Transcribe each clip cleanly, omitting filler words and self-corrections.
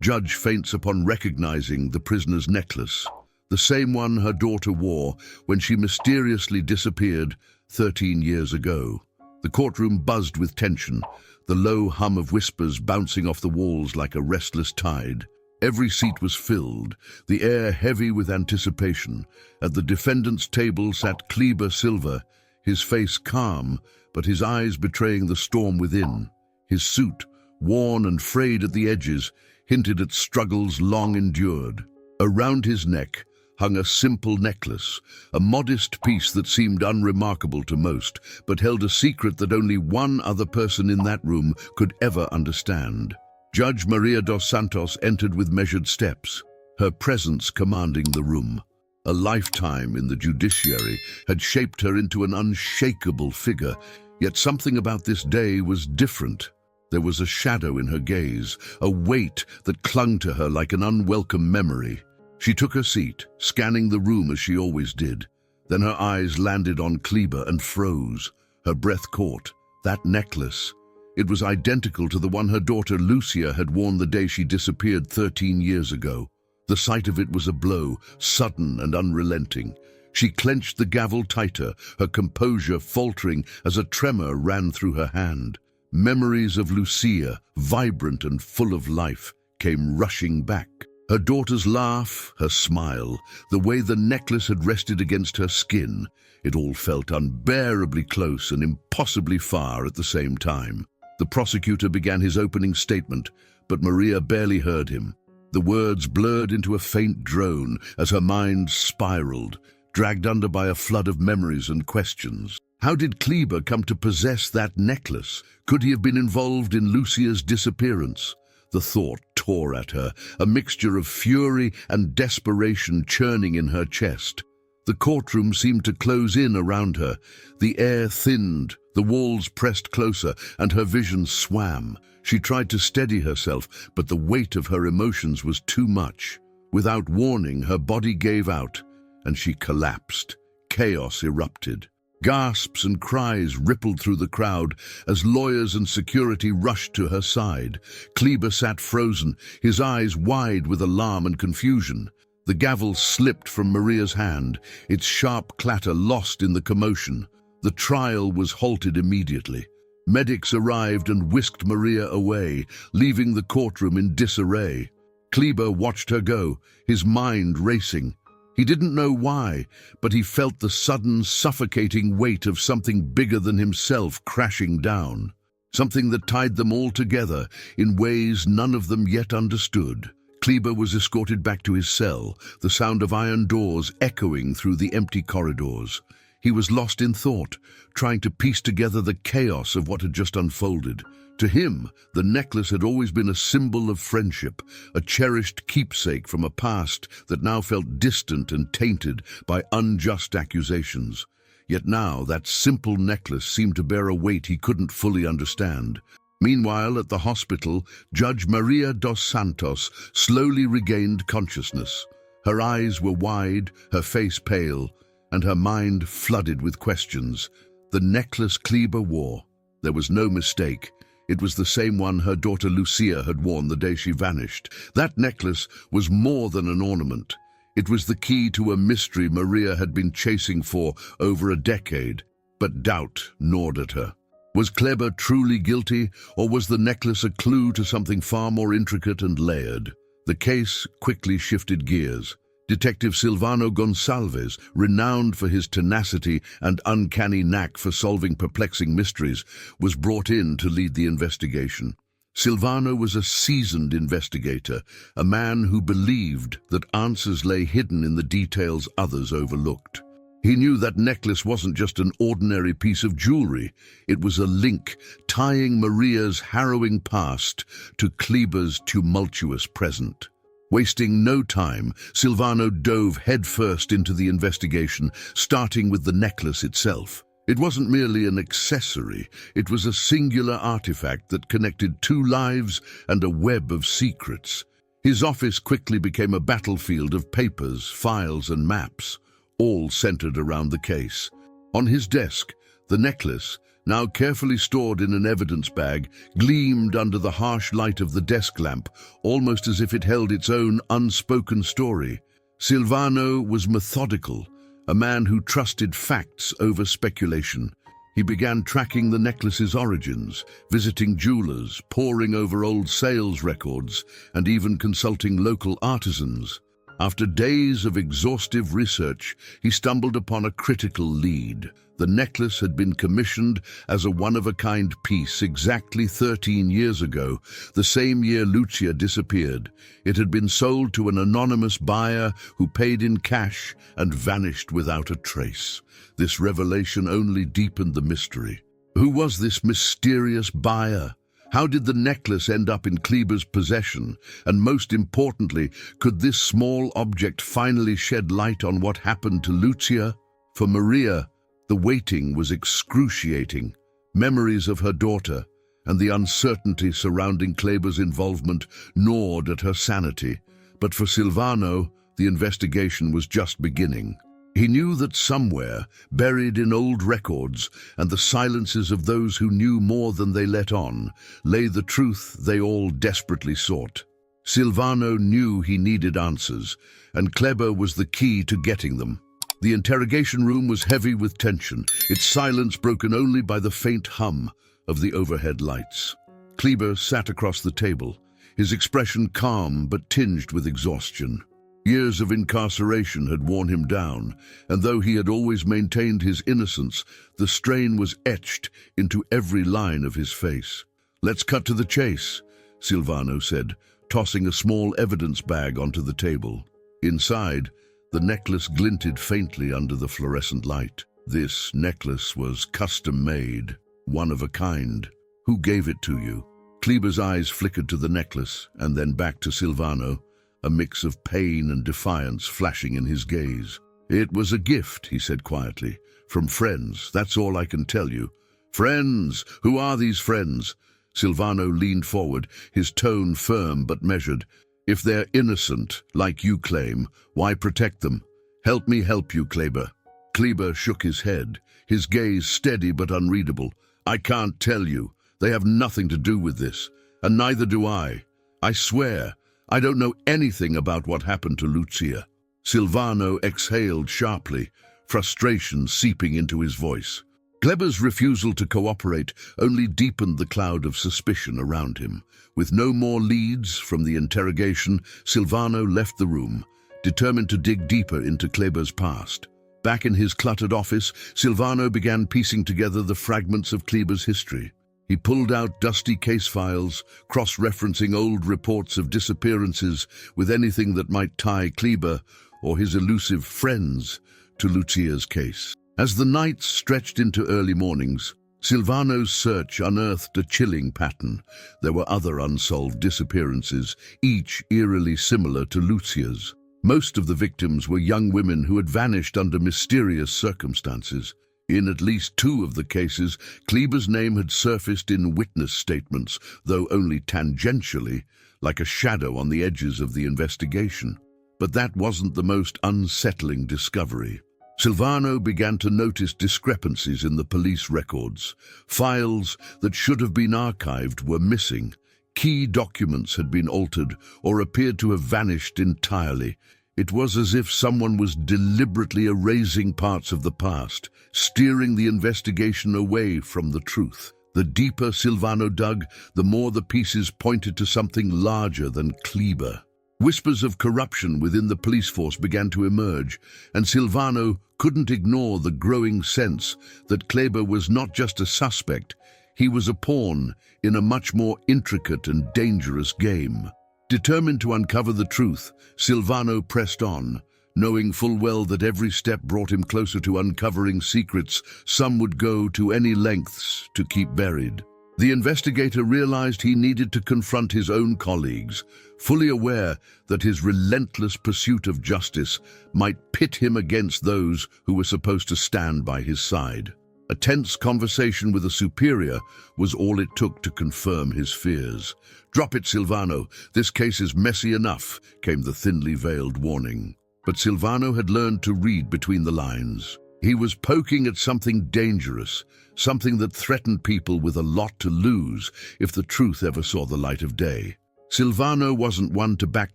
Judge faints upon recognizing the prisoner's necklace, the same one her daughter wore when she mysteriously disappeared 13 years ago. The courtroom buzzed with tension, the low hum of whispers bouncing off the walls like a restless tide. Every seat was filled, the air heavy with anticipation. At the defendant's table sat Kleber Silva, his face calm, but his eyes betraying the storm within. His suit, worn and frayed at the edges, hinted at struggles long endured. Around his neck hung a simple necklace, a modest piece that seemed unremarkable to most, but held a secret that only one other person in that room could ever understand. Judge Maria dos Santos entered with measured steps, her presence commanding the room. A lifetime in the judiciary had shaped her into an unshakable figure, yet something about this day was different. There was a shadow in her gaze, a weight that clung to her like an unwelcome memory. She took her seat, scanning the room as she always did. Then her eyes landed on Kleber and froze. Her breath caught. That necklace. It was identical to the one her daughter Lucia had worn the day she disappeared 13 years ago. The sight of it was a blow, sudden and unrelenting. She clenched the gavel tighter, her composure faltering as a tremor ran through her hand. Memories of Lucia, vibrant and full of life, came rushing back. Her daughter's laugh, her smile, the way the necklace had rested against her skin, it all felt unbearably close and impossibly far at the same time. The prosecutor began his opening statement, but Maria barely heard him. The words blurred into a faint drone as her mind spiraled, dragged under by a flood of memories and questions. How did Kleber come to possess that necklace? Could he have been involved in Lucia's disappearance? The thought tore at her, a mixture of fury and desperation churning in her chest. The courtroom seemed to close in around her. The air thinned, the walls pressed closer, and her vision swam. She tried to steady herself, but the weight of her emotions was too much. Without warning, her body gave out, and she collapsed. Chaos erupted. Gasps and cries rippled through the crowd as lawyers and security rushed to her side. Kleber sat frozen, his eyes wide with alarm and confusion. The gavel slipped from Maria's hand, its sharp clatter lost in the commotion. The trial was halted immediately. Medics arrived and whisked Maria away, leaving the courtroom in disarray. Kleber watched her go, his mind racing. He didn't know why, but he felt the sudden, suffocating weight of something bigger than himself crashing down. Something that tied them all together in ways none of them yet understood. Kleber was escorted back to his cell, the sound of iron doors echoing through the empty corridors. He was lost in thought, trying to piece together the chaos of what had just unfolded. To him, the necklace had always been a symbol of friendship, a cherished keepsake from a past that now felt distant and tainted by unjust accusations. Yet now that simple necklace seemed to bear a weight he couldn't fully understand. Meanwhile, at the hospital, Judge Maria dos Santos slowly regained consciousness. Her eyes were wide, her face pale, and her mind flooded with questions. The necklace Kleber wore. There was no mistake. It was the same one her daughter Lucia had worn the day she vanished. That necklace was more than an ornament. It was the key to a mystery Maria had been chasing for over a decade, but doubt gnawed at her. Was Kleber truly guilty, or was the necklace a clue to something far more intricate and layered? The case quickly shifted gears. Detective Silvano Gonçalves, renowned for his tenacity and uncanny knack for solving perplexing mysteries, was brought in to lead the investigation. Silvano was a seasoned investigator, a man who believed that answers lay hidden in the details others overlooked. He knew that necklace wasn't just an ordinary piece of jewelry. It was a link tying Maria's harrowing past to Kleber's tumultuous present. Wasting no time, Silvano dove headfirst into the investigation, starting with the necklace itself. It wasn't merely an accessory, it was a singular artifact that connected two lives and a web of secrets. His office quickly became a battlefield of papers, files, and maps, all centered around the case. On his desk, the necklace, now carefully stored in an evidence bag, gleamed under the harsh light of the desk lamp, almost as if it held its own unspoken story. Silvano was methodical, a man who trusted facts over speculation. He began tracking the necklace's origins, visiting jewelers, poring over old sales records, and even consulting local artisans. After days of exhaustive research, he stumbled upon a critical lead. The necklace had been commissioned as a one-of-a-kind piece exactly 13 years ago, the same year Lucia disappeared. It had been sold to an anonymous buyer who paid in cash and vanished without a trace. This revelation only deepened the mystery. Who was this mysterious buyer? How did the necklace end up in Kleber's possession? And most importantly, could this small object finally shed light on what happened to Lucia? For Maria, the waiting was excruciating. Memories of her daughter and the uncertainty surrounding Kleber's involvement gnawed at her sanity. But for Silvano, the investigation was just beginning. He knew that somewhere, buried in old records and the silences of those who knew more than they let on, lay the truth they all desperately sought. Silvano knew he needed answers, and Kleber was the key to getting them. The interrogation room was heavy with tension, its silence broken only by the faint hum of the overhead lights. Kleber sat across the table, his expression calm but tinged with exhaustion. Years of incarceration had worn him down, and though he had always maintained his innocence, the strain was etched into every line of his face. "Let's cut to the chase," Silvano said, tossing a small evidence bag onto the table. Inside, the necklace glinted faintly under the fluorescent light. This necklace was custom-made, one of a kind. Who gave it to you? Kleber's eyes flickered to the necklace and then back to Silvano, a mix of pain and defiance flashing in his gaze. "It was a gift," he said quietly. "From friends, that's all I can tell you." "Friends? Who are these friends?" Silvano leaned forward, his tone firm but measured. "If they're innocent, like you claim, why protect them? Help me help you, Kleber." Kleber shook his head, his gaze steady but unreadable. "I can't tell you. They have nothing to do with this, and neither do I. I swear, I don't know anything about what happened to Lucia." Silvano exhaled sharply, frustration seeping into his voice. Kleber's refusal to cooperate only deepened the cloud of suspicion around him. With no more leads from the interrogation, Silvano left the room, determined to dig deeper into Kleber's past. Back in his cluttered office, Silvano began piecing together the fragments of Kleber's history. He pulled out dusty case files, cross-referencing old reports of disappearances with anything that might tie Kleber or his elusive friends to Lucia's case. As the nights stretched into early mornings, Silvano's search unearthed a chilling pattern. There were other unsolved disappearances, each eerily similar to Lucia's. Most of the victims were young women who had vanished under mysterious circumstances. In at least 2 of the cases, Kleber's name had surfaced in witness statements, though only tangentially, like a shadow on the edges of the investigation. But that wasn't the most unsettling discovery. Silvano began to notice discrepancies in the police records. Files that should have been archived were missing. Key documents had been altered or appeared to have vanished entirely. It was as if someone was deliberately erasing parts of the past, steering the investigation away from the truth. The deeper Silvano dug, the more the pieces pointed to something larger than Kleber. Whispers of corruption within the police force began to emerge, and Silvano couldn't ignore the growing sense that Kleber was not just a suspect, he was a pawn in a much more intricate and dangerous game. Determined to uncover the truth, Silvano pressed on, knowing full well that every step brought him closer to uncovering secrets some would go to any lengths to keep buried. The investigator realized he needed to confront his own colleagues, fully aware that his relentless pursuit of justice might pit him against those who were supposed to stand by his side. A tense conversation with a superior was all it took to confirm his fears. "Drop it, Silvano. This case is messy enough," came the thinly veiled warning. But Silvano had learned to read between the lines. He was poking at something dangerous, something that threatened people with a lot to lose if the truth ever saw the light of day. Silvano wasn't one to back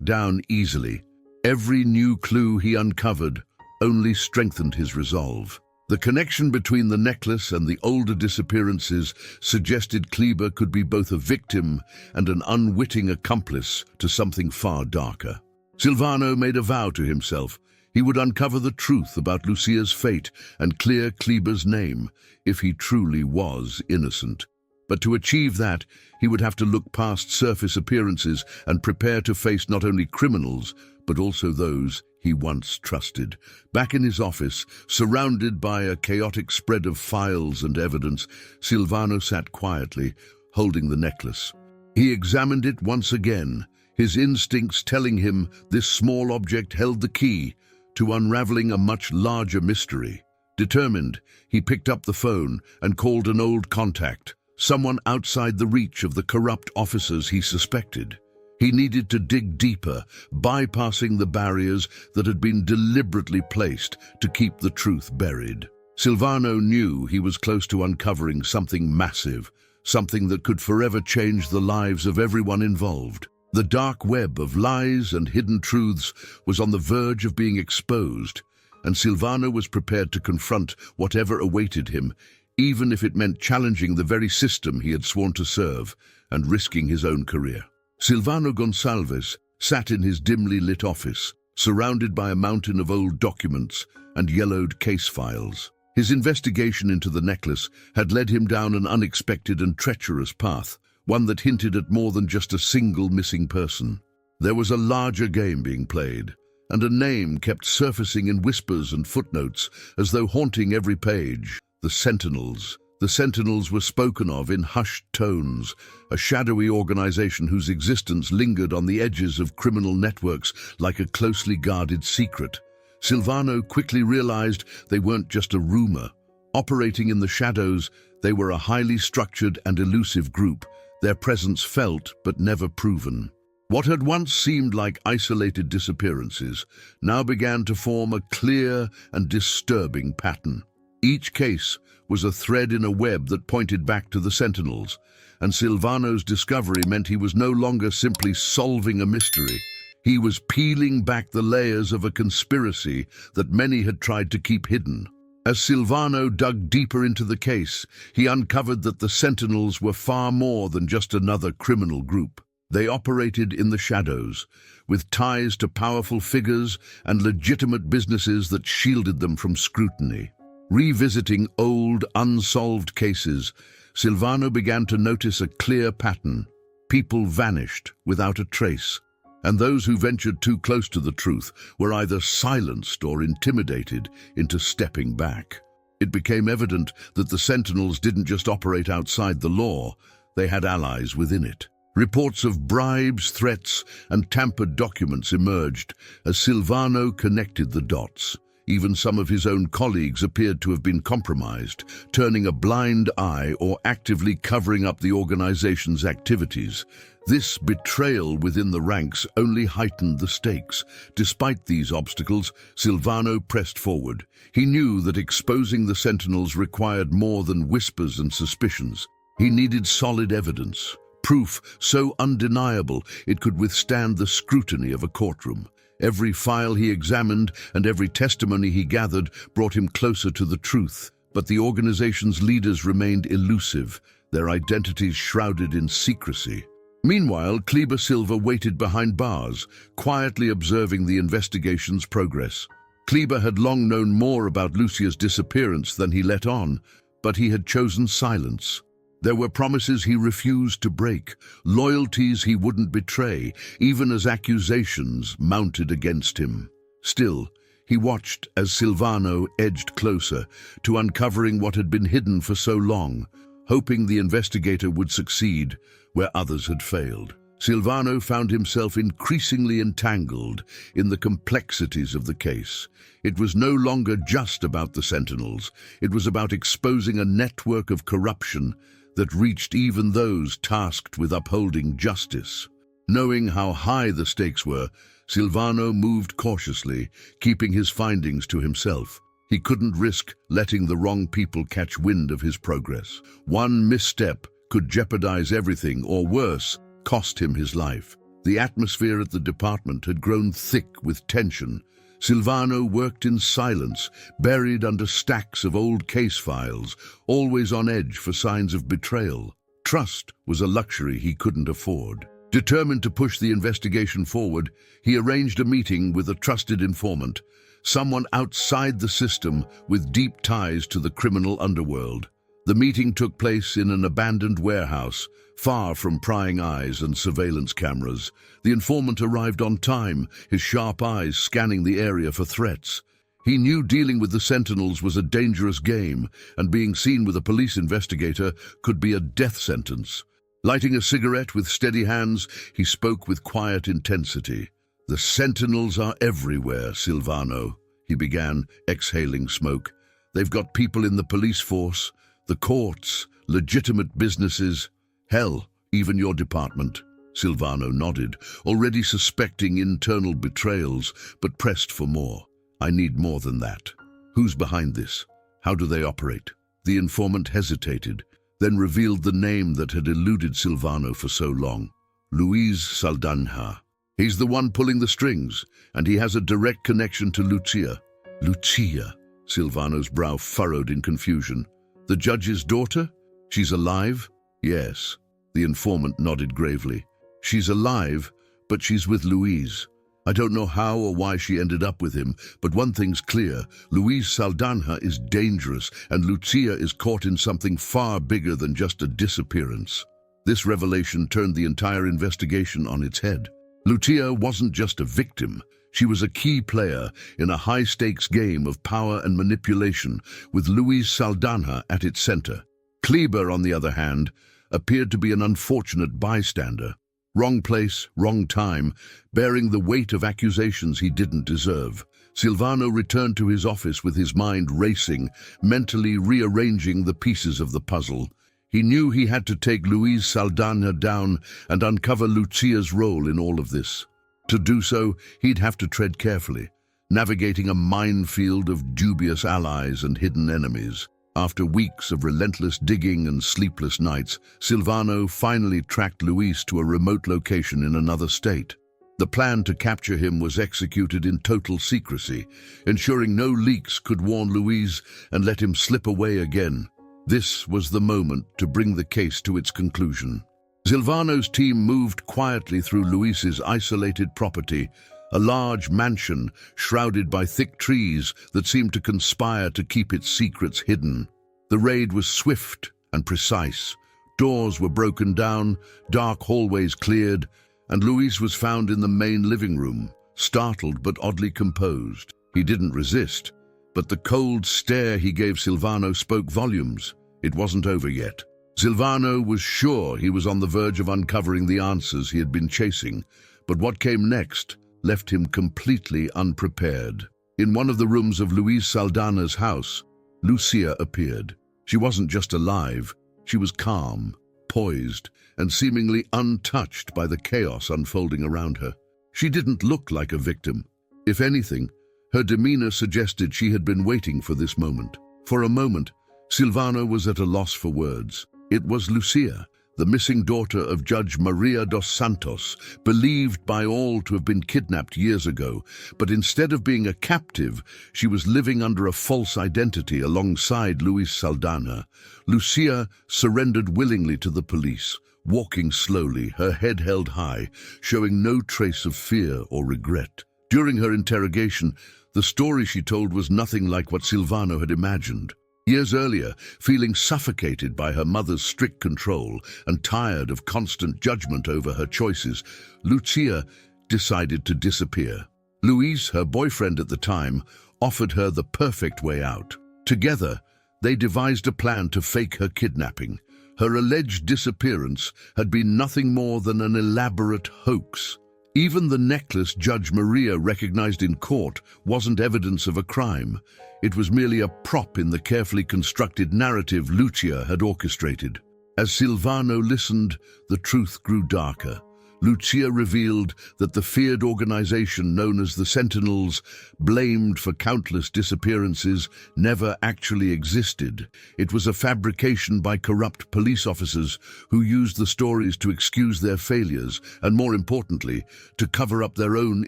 down easily. Every new clue he uncovered only strengthened his resolve. The connection between the necklace and the older disappearances suggested Kleber could be both a victim and an unwitting accomplice to something far darker. Silvano made a vow to himself. He would uncover the truth about Lucia's fate and clear Kleber's name if he truly was innocent. But to achieve that, he would have to look past surface appearances and prepare to face not only criminals, but also those he once trusted. Back in his office, surrounded by a chaotic spread of files and evidence, Silvano sat quietly, holding the necklace. He examined it once again, his instincts telling him this small object held the key to unraveling a much larger mystery. Determined, he picked up the phone and called an old contact, someone outside the reach of the corrupt officers he suspected. He needed to dig deeper, bypassing the barriers that had been deliberately placed to keep the truth buried. Silvano knew he was close to uncovering something massive, something that could forever change the lives of everyone involved. The dark web of lies and hidden truths was on the verge of being exposed, and Silvano was prepared to confront whatever awaited him, even if it meant challenging the very system he had sworn to serve and risking his own career. Silvano Gonçalves sat in his dimly lit office, surrounded by a mountain of old documents and yellowed case files. His investigation into the necklace had led him down an unexpected and treacherous path, one that hinted at more than just a single missing person. There was a larger game being played, and a name kept surfacing in whispers and footnotes as though haunting every page: the Sentinels. The Sentinels were spoken of in hushed tones, a shadowy organization whose existence lingered on the edges of criminal networks like a closely guarded secret. Silvano quickly realized they weren't just a rumor. Operating in the shadows, they were a highly structured and elusive group, their presence felt but never proven. What had once seemed like isolated disappearances now began to form a clear and disturbing pattern. Each case was a thread in a web that pointed back to the Sentinels, and Silvano's discovery meant he was no longer simply solving a mystery. He was peeling back the layers of a conspiracy that many had tried to keep hidden. As Silvano dug deeper into the case, he uncovered that the Sentinels were far more than just another criminal group. They operated in the shadows, with ties to powerful figures and legitimate businesses that shielded them from scrutiny. Revisiting old, unsolved cases, Silvano began to notice a clear pattern. People vanished without a trace, and those who ventured too close to the truth were either silenced or intimidated into stepping back. It became evident that the Sentinels didn't just operate outside the law, they had allies within it. Reports of bribes, threats, and tampered documents emerged as Silvano connected the dots. Even some of his own colleagues appeared to have been compromised, turning a blind eye or actively covering up the organization's activities. This betrayal within the ranks only heightened the stakes. Despite these obstacles, Silvano pressed forward. He knew that exposing the Sentinels required more than whispers and suspicions. He needed solid evidence, proof so undeniable it could withstand the scrutiny of a courtroom. Every file he examined and every testimony he gathered brought him closer to the truth. But the organization's leaders remained elusive, their identities shrouded in secrecy. Meanwhile, Kleber Silva waited behind bars, quietly observing the investigation's progress. Kleber had long known more about Lucia's disappearance than he let on, but he had chosen silence. There were promises he refused to break, loyalties he wouldn't betray, even as accusations mounted against him. Still, he watched as Silvano edged closer to uncovering what had been hidden for so long, hoping the investigator would succeed where others had failed. Silvano found himself increasingly entangled in the complexities of the case. It was no longer just about the Sentinels. It was about exposing a network of corruption that reached even those tasked with upholding justice. Knowing how high the stakes were, Silvano moved cautiously, keeping his findings to himself. He couldn't risk letting the wrong people catch wind of his progress. One misstep could jeopardize everything, or worse, cost him his life. The atmosphere at the department had grown thick with tension. Silvano worked in silence, buried under stacks of old case files, always on edge for signs of betrayal. Trust was a luxury he couldn't afford. Determined to push the investigation forward, he arranged a meeting with a trusted informant, someone outside the system with deep ties to the criminal underworld. The meeting took place in an abandoned warehouse, far from prying eyes and surveillance cameras. The informant arrived on time, his sharp eyes scanning the area for threats. He knew dealing with the Sentinels was a dangerous game, and being seen with a police investigator could be a death sentence. Lighting a cigarette with steady hands, he spoke with quiet intensity. "The Sentinels are everywhere, Silvano," he began, exhaling smoke. "They've got people in the police force, the courts, legitimate businesses, hell, even your department." Silvano nodded, already suspecting internal betrayals, but pressed for more. "I need more than that. Who's behind this? How do they operate?" The informant hesitated, then revealed the name that had eluded Silvano for so long. Luis Saldanha. "He's the one pulling the strings, and he has a direct connection to Lucia." "Lucia?" Silvano's brow furrowed in confusion. "The judge's daughter? She's alive?" "Yes." The informant nodded gravely. "She's alive, but she's with Luis. I don't know how or why she ended up with him, but one thing's clear: Luis Saldanha is dangerous, and Lucia is caught in something far bigger than just a disappearance." This revelation turned the entire investigation on its head. Lucia wasn't just a victim. She was a key player in a high-stakes game of power and manipulation, with Luis Saldanha at its center. Kleber, on the other hand, appeared to be an unfortunate bystander. Wrong place, wrong time, bearing the weight of accusations he didn't deserve. Silvano returned to his office with his mind racing, mentally rearranging the pieces of the puzzle. He knew he had to take Luis Saldanha down and uncover Lucia's role in all of this. To do so, he'd have to tread carefully, navigating a minefield of dubious allies and hidden enemies. After weeks of relentless digging and sleepless nights, Silvano finally tracked Luis to a remote location in another state. The plan to capture him was executed in total secrecy, ensuring no leaks could warn Luis and let him slip away again. This was the moment to bring the case to its conclusion. Silvano's team moved quietly through Luis's isolated property, a large mansion shrouded by thick trees that seemed to conspire to keep its secrets hidden. The raid was swift and precise. Doors were broken down, dark hallways cleared, and Luis was found in the main living room, startled but oddly composed. He didn't resist, but the cold stare he gave Silvano spoke volumes. It wasn't over yet. Silvano was sure he was on the verge of uncovering the answers he had been chasing, but what came next left him completely unprepared. In one of the rooms of Luis Saldanha's house, Lucia appeared. She wasn't just alive, she was calm, poised, and seemingly untouched by the chaos unfolding around her. She didn't look like a victim. If anything, her demeanor suggested she had been waiting for this moment. For a moment, Silvano was at a loss for words. It was Lucia, the missing daughter of Judge Maria dos Santos, believed by all to have been kidnapped years ago, but instead of being a captive, she was living under a false identity alongside Luis Saldanha. Lucia surrendered willingly to the police, walking slowly, her head held high, showing no trace of fear or regret. During her interrogation, the story she told was nothing like what Silvano had imagined. Years earlier, feeling suffocated by her mother's strict control and tired of constant judgment over her choices, Lucia decided to disappear. Luis, her boyfriend at the time, offered her the perfect way out. Together, they devised a plan to fake her kidnapping. Her alleged disappearance had been nothing more than an elaborate hoax. Even the necklace Judge Maria recognized in court wasn't evidence of a crime. It was merely a prop in the carefully constructed narrative Lucia had orchestrated. As Silvano listened, the truth grew darker. Lucia revealed that the feared organization known as the Sentinels, blamed for countless disappearances, never actually existed. It was a fabrication by corrupt police officers who used the stories to excuse their failures and, more importantly, to cover up their own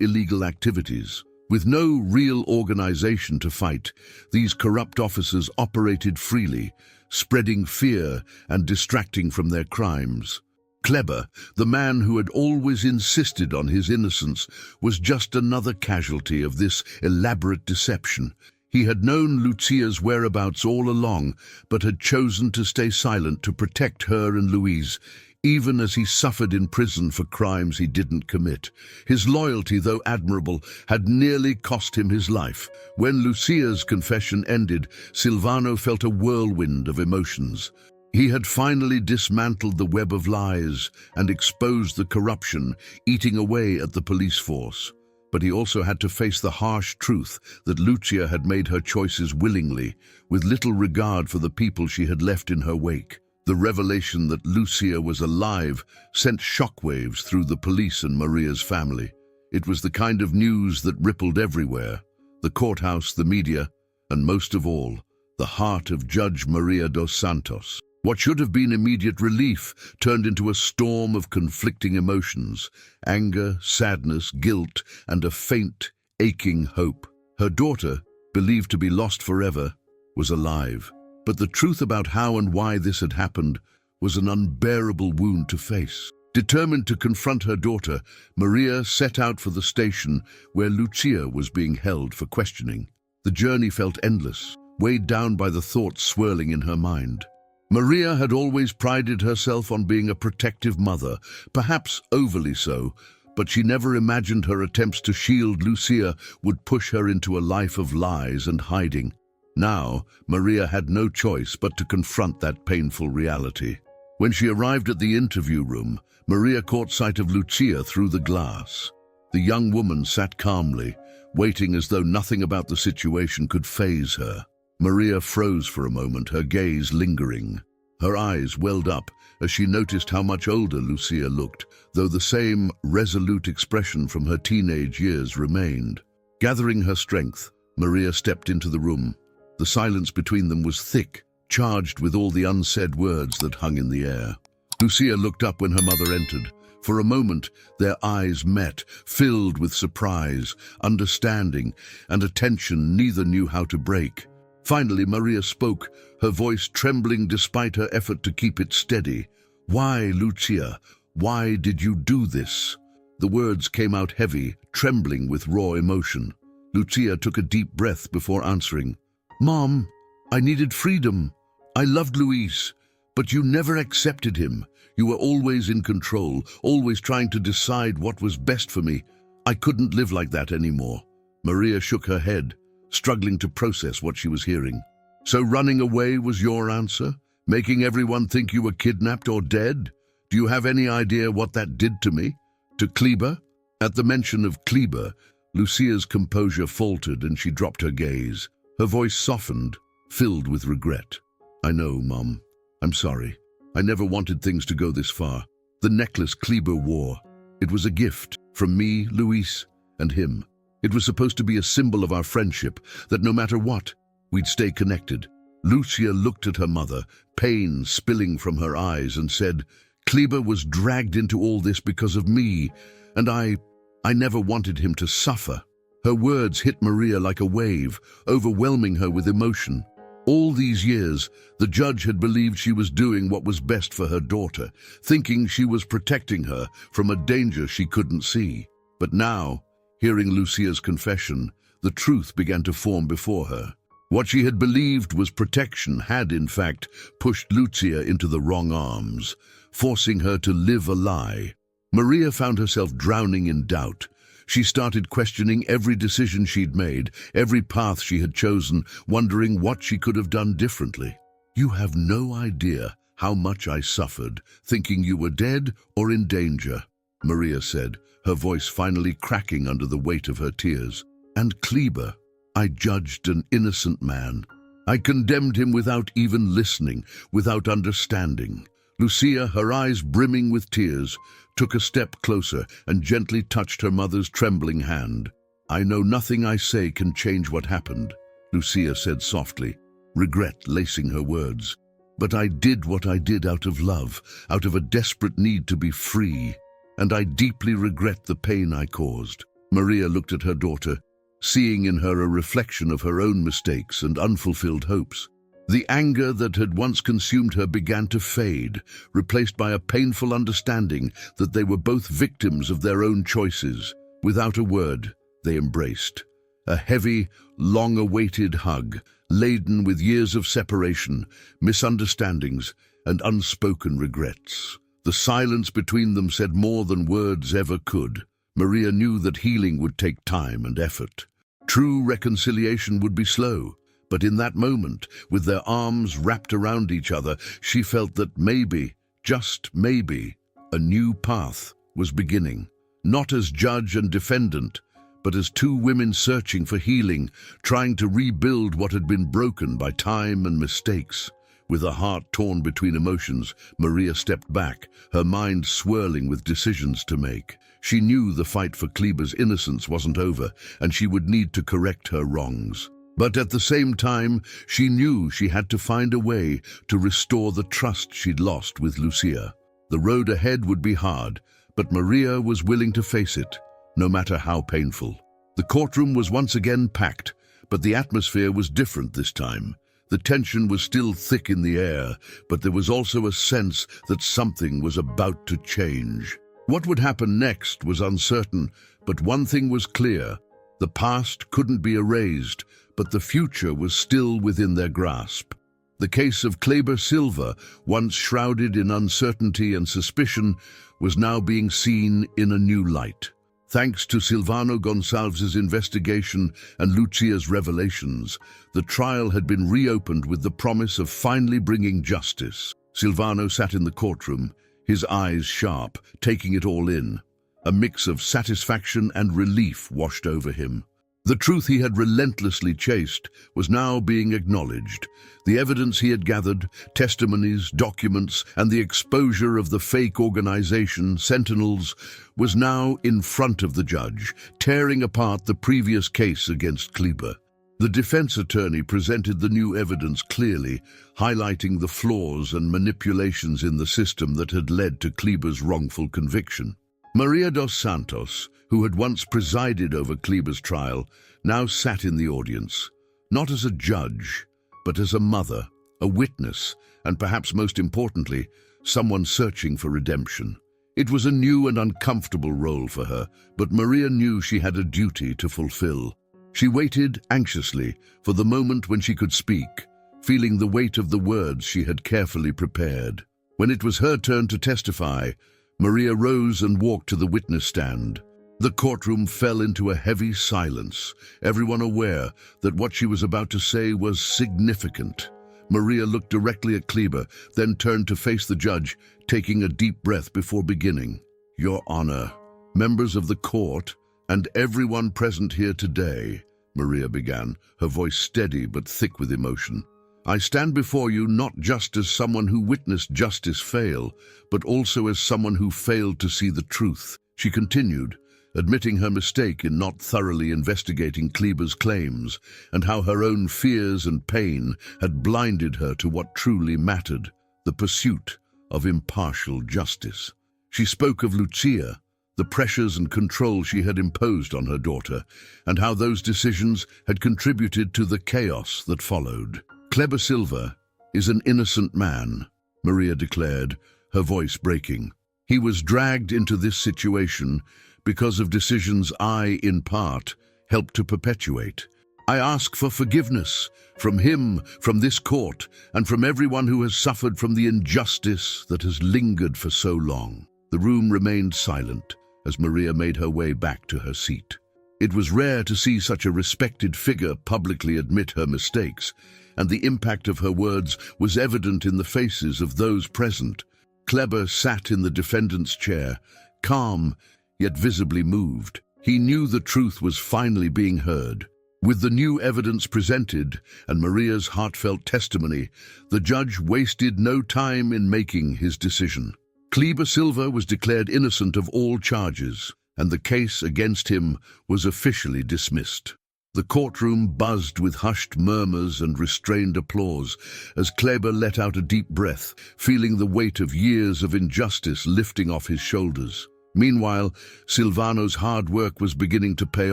illegal activities. With no real organization to fight, these corrupt officers operated freely, spreading fear and distracting from their crimes. Kleber, the man who had always insisted on his innocence, was just another casualty of this elaborate deception. He had known Lucia's whereabouts all along, but had chosen to stay silent to protect her and Louise, even as he suffered in prison for crimes he didn't commit. His loyalty, though admirable, had nearly cost him his life. When Lucia's confession ended, Silvano felt a whirlwind of emotions. He had finally dismantled the web of lies and exposed the corruption eating away at the police force. But he also had to face the harsh truth that Lucia had made her choices willingly, with little regard for the people she had left in her wake. The revelation that Lucia was alive sent shockwaves through the police and Maria's family. It was the kind of news that rippled everywhere: the courthouse, the media, and most of all, the heart of Judge Maria dos Santos. What should have been immediate relief turned into a storm of conflicting emotions: anger, sadness, guilt, and a faint, aching hope. Her daughter, believed to be lost forever, was alive. But the truth about how and why this had happened was an unbearable wound to face. Determined to confront her daughter, Maria set out for the station where Lucia was being held for questioning. The journey felt endless, weighed down by the thoughts swirling in her mind. Maria had always prided herself on being a protective mother, perhaps overly so, but she never imagined her attempts to shield Lucia would push her into a life of lies and hiding. Now, Maria had no choice but to confront that painful reality. When she arrived at the interview room, Maria caught sight of Lucia through the glass. The young woman sat calmly, waiting as though nothing about the situation could faze her. Maria froze for a moment, her gaze lingering. Her eyes welled up as she noticed how much older Lucia looked, though the same resolute expression from her teenage years remained. Gathering her strength, Maria stepped into the room. The silence between them was thick, charged with all the unsaid words that hung in the air. Lucia looked up when her mother entered. For a moment, their eyes met, filled with surprise, understanding, and a tension neither knew how to break. Finally, Maria spoke, her voice trembling despite her effort to keep it steady. "Why, Lucia? Why did you do this?" The words came out heavy, trembling with raw emotion. Lucia took a deep breath before answering. "Mom, I needed freedom. I loved Luis, but you never accepted him. You were always in control, always trying to decide what was best for me. I couldn't live like that anymore." Maria shook her head, struggling to process what she was hearing. "So running away was your answer? Making everyone think you were kidnapped or dead? Do you have any idea what that did to me? To Kleber?" At the mention of Kleber, Lucia's composure faltered and she dropped her gaze. Her voice softened, filled with regret. "I know, Mom. I'm sorry. I never wanted things to go this far. The necklace Kleber wore, it was a gift from me, Luis, and him. It was supposed to be a symbol of our friendship, that no matter what, we'd stay connected." Lucia looked at her mother, pain spilling from her eyes, and said, "Kleber was dragged into all this because of me, and I never wanted him to suffer." Her words hit Maria like a wave, overwhelming her with emotion. All these years, the judge had believed she was doing what was best for her daughter, thinking she was protecting her from a danger she couldn't see. But now, hearing Lucia's confession, the truth began to form before her. What she had believed was protection had, in fact, pushed Lucia into the wrong arms, forcing her to live a lie. Maria found herself drowning in doubt. She started questioning every decision she'd made, every path she had chosen, wondering what she could have done differently. "You have no idea how much I suffered, thinking you were dead or in danger," Maria said, her voice finally cracking under the weight of her tears. "And Kleber, I judged an innocent man. I condemned him without even listening, without understanding. Lucia, her eyes brimming with tears, took a step closer and gently touched her mother's trembling hand. "I know nothing I say can change what happened," Lucia said softly, regret lacing her words. "But I did what I did out of love, out of a desperate need to be free, and I deeply regret the pain I caused." Maria looked at her daughter, seeing in her a reflection of her own mistakes and unfulfilled hopes. The anger that had once consumed her began to fade, replaced by a painful understanding that they were both victims of their own choices. Without a word, they embraced. A heavy, long-awaited hug, laden with years of separation, misunderstandings, and unspoken regrets. The silence between them said more than words ever could. Maria knew that healing would take time and effort. True reconciliation would be slow, but in that moment, with their arms wrapped around each other, she felt that maybe, just maybe, a new path was beginning. Not as judge and defendant, but as two women searching for healing, trying to rebuild what had been broken by time and mistakes. With a heart torn between emotions, Maria stepped back, her mind swirling with decisions to make. She knew the fight for Kleber's innocence wasn't over, and she would need to correct her wrongs. But at the same time, she knew she had to find a way to restore the trust she'd lost with Lucia. The road ahead would be hard, but Maria was willing to face it, no matter how painful. The courtroom was once again packed, but the atmosphere was different this time. The tension was still thick in the air, but there was also a sense that something was about to change. What would happen next was uncertain, but one thing was clear. The past couldn't be erased, but the future was still within their grasp. The case of Kleber Silva, once shrouded in uncertainty and suspicion, was now being seen in a new light. Thanks to Silvano Gonçalves' investigation and Lucia's revelations, the trial had been reopened with the promise of finally bringing justice. Silvano sat in the courtroom, his eyes sharp, taking it all in. A mix of satisfaction and relief washed over him. The truth he had relentlessly chased was now being acknowledged. The evidence he had gathered, testimonies, documents, and the exposure of the fake organization, Sentinels, was now in front of the judge, tearing apart the previous case against Kleber. The defense attorney presented the new evidence clearly, highlighting the flaws and manipulations in the system that had led to Kleber's wrongful conviction. Maria dos Santos, who had once presided over Kleber's trial, now sat in the audience, not as a judge, but as a mother, a witness, and perhaps most importantly, someone searching for redemption. It was a new and uncomfortable role for her, but Maria knew she had a duty to fulfill. She waited anxiously for the moment when she could speak, feeling the weight of the words she had carefully prepared. When it was her turn to testify, Maria rose and walked to the witness stand. The courtroom fell into a heavy silence, everyone aware that what she was about to say was significant. Maria looked directly at Kleber, then turned to face the judge, taking a deep breath before beginning. "Your Honor, members of the court, and everyone present here today," Maria began, her voice steady but thick with emotion. "I stand before you not just as someone who witnessed justice fail, but also as someone who failed to see the truth." She continued, admitting her mistake in not thoroughly investigating Kleber's claims, and how her own fears and pain had blinded her to what truly mattered, the pursuit of impartial justice. She spoke of Lucia, the pressures and control she had imposed on her daughter, and how those decisions had contributed to the chaos that followed. "Kleber Silva is an innocent man," Maria declared, her voice breaking. "He was dragged into this situation because of decisions I, in part, helped to perpetuate. I ask for forgiveness from him, from this court, and from everyone who has suffered from the injustice that has lingered for so long." The room remained silent as Maria made her way back to her seat. It was rare to see such a respected figure publicly admit her mistakes, and the impact of her words was evident in the faces of those present. Kleber sat in the defendant's chair, calm, yet visibly moved. He knew the truth was finally being heard. With the new evidence presented and Maria's heartfelt testimony, the judge wasted no time in making his decision. Kleber Silva was declared innocent of all charges, and the case against him was officially dismissed. The courtroom buzzed with hushed murmurs and restrained applause as Kleber let out a deep breath, feeling the weight of years of injustice lifting off his shoulders. Meanwhile, Silvano's hard work was beginning to pay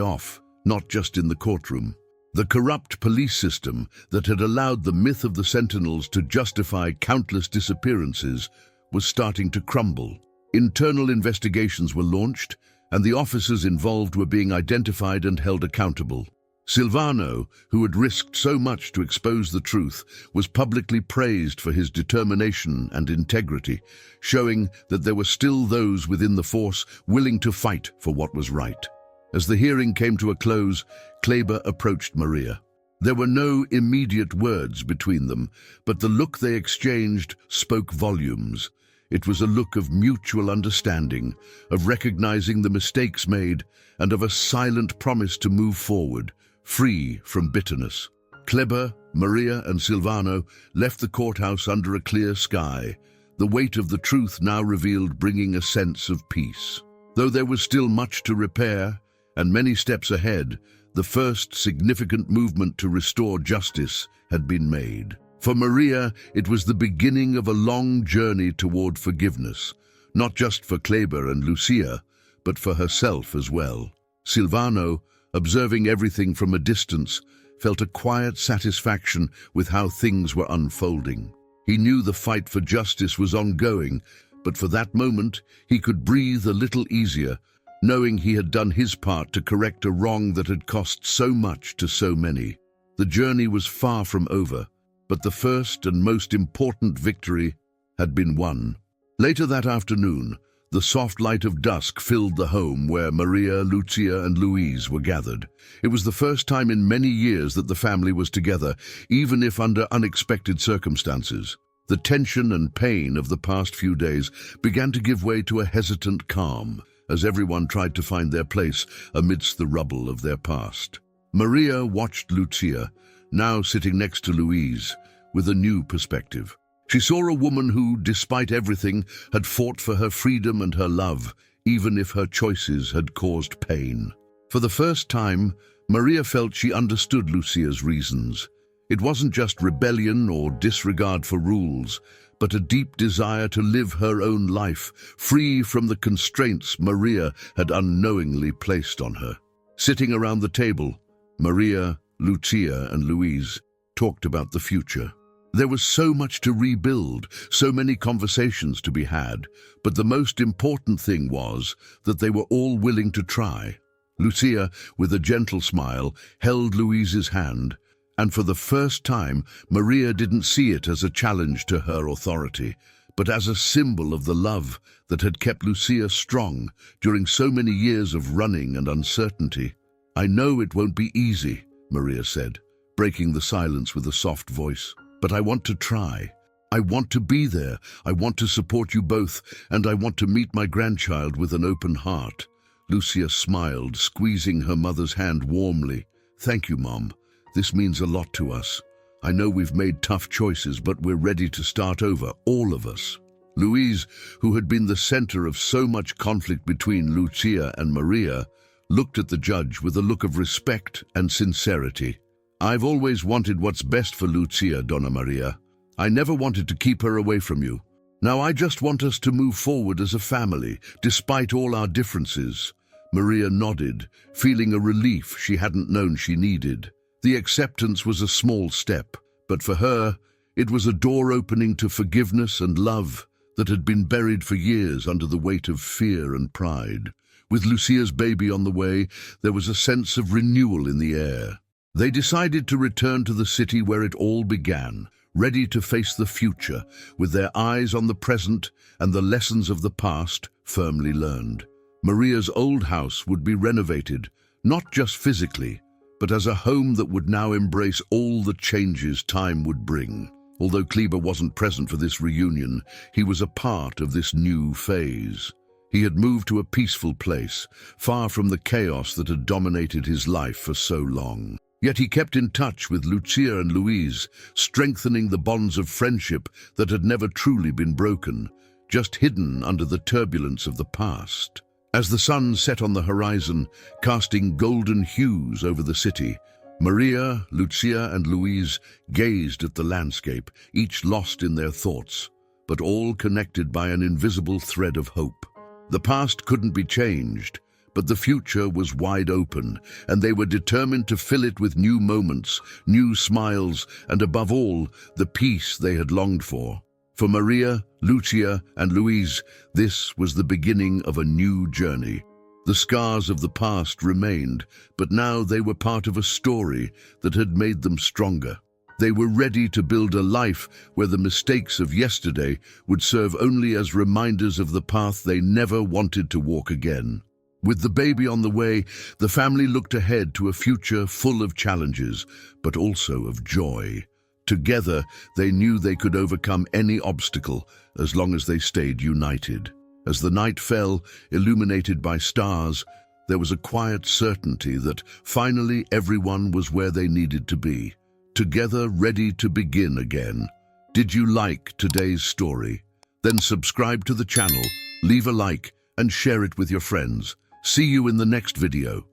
off, not just in the courtroom. The corrupt police system that had allowed the myth of the Sentinels to justify countless disappearances was starting to crumble. Internal investigations were launched, and the officers involved were being identified and held accountable. Silvano, who had risked so much to expose the truth, was publicly praised for his determination and integrity, showing that there were still those within the force willing to fight for what was right. As the hearing came to a close, Kleber approached Maria. There were no immediate words between them, but the look they exchanged spoke volumes. It was a look of mutual understanding, of recognizing the mistakes made, and of a silent promise to move forward, free from bitterness. Kleber, Maria, and Silvano left the courthouse under a clear sky, the weight of the truth now revealed bringing a sense of peace. Though there was still much to repair, and many steps ahead, the first significant movement to restore justice had been made. For Maria, it was the beginning of a long journey toward forgiveness, not just for Kleber and Lucia, but for herself as well. Silvano, observing everything from a distance, felt a quiet satisfaction with how things were unfolding. He knew the fight for justice was ongoing, but for that moment he could breathe a little easier, knowing he had done his part to correct a wrong that had cost so much to so many. The journey was far from over, but the first and most important victory had been won. Later that afternoon, the soft light of dusk filled the home where Maria, Lucia, and Louise were gathered. It was the first time in many years that the family was together, even if under unexpected circumstances. The tension and pain of the past few days began to give way to a hesitant calm, as everyone tried to find their place amidst the rubble of their past. Maria watched Lucia, now sitting next to Louise, with a new perspective. She saw a woman who, despite everything, had fought for her freedom and her love, even if her choices had caused pain. For the first time, Maria felt she understood Lucia's reasons. It wasn't just rebellion or disregard for rules, but a deep desire to live her own life, free from the constraints Maria had unknowingly placed on her. Sitting around the table, Maria, Lucia, and Louise talked about the future. There was so much to rebuild, so many conversations to be had, but the most important thing was that they were all willing to try. Lucia, with a gentle smile, held Louise's hand, and for the first time, Maria didn't see it as a challenge to her authority, but as a symbol of the love that had kept Lucia strong during so many years of running and uncertainty. "I know it won't be easy," Maria said, breaking the silence with a soft voice. "But I want to try. I want to be there. I want to support you both, and I want to meet my grandchild with an open heart." Lucia smiled, squeezing her mother's hand warmly. "Thank you, Mom. This means a lot to us. I know we've made tough choices, but we're ready to start over, all of us." Louise, who had been the center of so much conflict between Lucia and Maria, looked at the judge with a look of respect and sincerity. "I've always wanted what's best for Lucia, Donna Maria. I never wanted to keep her away from you. Now I just want us to move forward as a family, despite all our differences." Maria nodded, feeling a relief she hadn't known she needed. The acceptance was a small step, but for her, it was a door opening to forgiveness and love that had been buried for years under the weight of fear and pride. With Lucia's baby on the way, there was a sense of renewal in the air. They decided to return to the city where it all began, ready to face the future, with their eyes on the present and the lessons of the past firmly learned. Maria's old house would be renovated, not just physically, but as a home that would now embrace all the changes time would bring. Although Kleber wasn't present for this reunion, he was a part of this new phase. He had moved to a peaceful place, far from the chaos that had dominated his life for so long. Yet he kept in touch with Lucia and Louise, strengthening the bonds of friendship that had never truly been broken, just hidden under the turbulence of the past. As the sun set on the horizon, casting golden hues over the city, Maria, Lucia, and Louise gazed at the landscape, each lost in their thoughts, but all connected by an invisible thread of hope. The past couldn't be changed, but the future was wide open, and they were determined to fill it with new moments, new smiles, and above all, the peace they had longed for. For Maria, Lucia, and Louise, this was the beginning of a new journey. The scars of the past remained, but now they were part of a story that had made them stronger. They were ready to build a life where the mistakes of yesterday would serve only as reminders of the path they never wanted to walk again. With the baby on the way, the family looked ahead to a future full of challenges, but also of joy. Together, they knew they could overcome any obstacle as long as they stayed united. As the night fell, illuminated by stars, there was a quiet certainty that finally everyone was where they needed to be, together ready to begin again. Did you like today's story? Then subscribe to the channel, leave a like, and share it with your friends. See you in the next video.